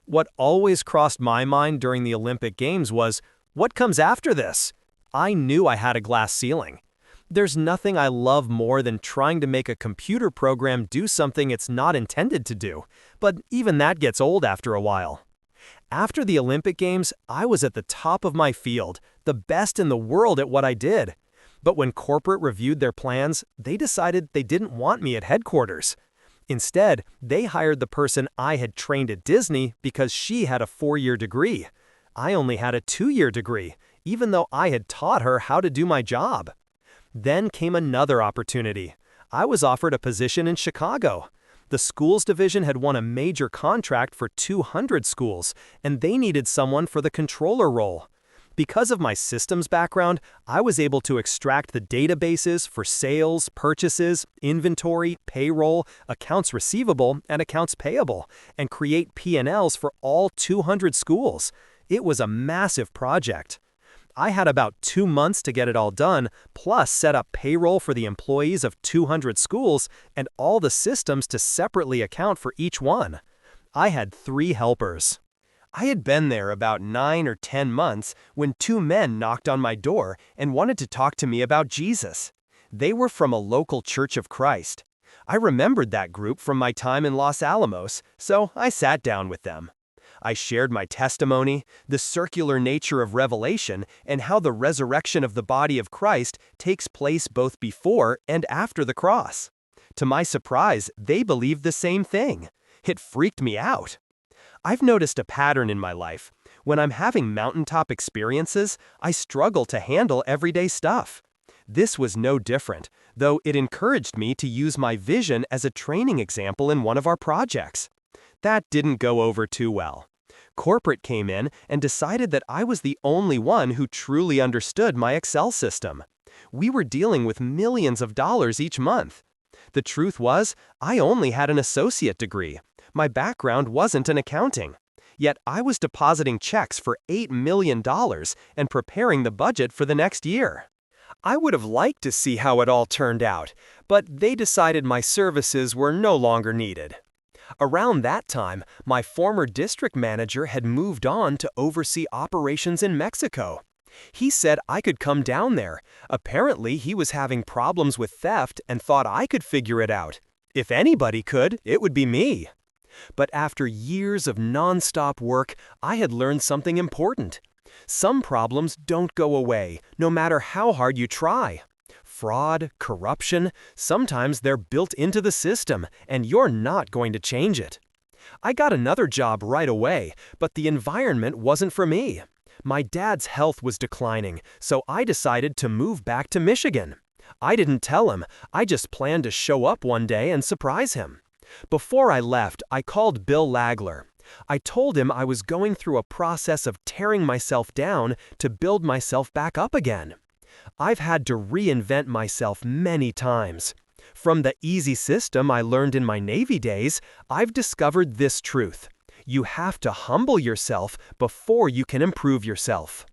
What always crossed my mind during the Olympic Games was, what comes after this? I knew I had a glass ceiling. There's nothing I love more than trying to make a computer program do something it's not intended to do, but even that gets old after a while. After the Olympic Games, I was at the top of my field, the best in the world at what I did. But when corporate reviewed their plans, they decided they didn't want me at headquarters. Instead, they hired the person I had trained at Disney because she had a 4-year degree. I only had a 2-year degree, even though I had taught her how to do my job. Then came another opportunity. I was offered a position in Chicago. The schools division had won a major contract for 200 schools, and they needed someone for the controller role. Because of my systems background, I was able to extract the databases for sales, purchases, inventory, payroll, accounts receivable, and accounts payable, and create P&Ls for all 200 schools. It was a massive project. I had about 2 months to get it all done, plus set up payroll for the employees of 200 schools and all the systems to separately account for each one. I had 3 helpers. I had been there about 9 or 10 months when 2 men knocked on my door and wanted to talk to me about Jesus. They were from a local Church of Christ. I remembered that group from my time in Los Alamos, so I sat down with them. I shared my testimony, the circular nature of Revelation, and how the resurrection of the body of Christ takes place both before and after the cross. To my surprise, they believed the same thing. It freaked me out. I've noticed a pattern in my life. When I'm having mountaintop experiences, I struggle to handle everyday stuff. This was no different, though it encouraged me to use my vision as a training example in one of our projects. That didn't go over too well. Corporate came in and decided that I was the only one who truly understood my Excel system. We were dealing with millions of dollars each month. The truth was, I only had an associate degree. My background wasn't in accounting. Yet I was depositing checks for $8 million and preparing the budget for the next year. I would have liked to see how it all turned out, but they decided my services were no longer needed. Around that time, my former district manager had moved on to oversee operations in Mexico. He said I could come down there. Apparently, he was having problems with theft and thought I could figure it out. If anybody could, it would be me. But after years of non-stop work, I had learned something important. Some problems don't go away, no matter how hard you try. Fraud, corruption, sometimes they're built into the system, and you're not going to change it. I got another job right away, but the environment wasn't for me. My dad's health was declining, so I decided to move back to Michigan. I didn't tell him, I just planned to show up one day and surprise him. Before I left, I called Bill Lagler. I told him I was going through a process of tearing myself down to build myself back up again. I've had to reinvent myself many times. From the easy system I learned in my Navy days, I've discovered this truth. You have to humble yourself before you can improve yourself.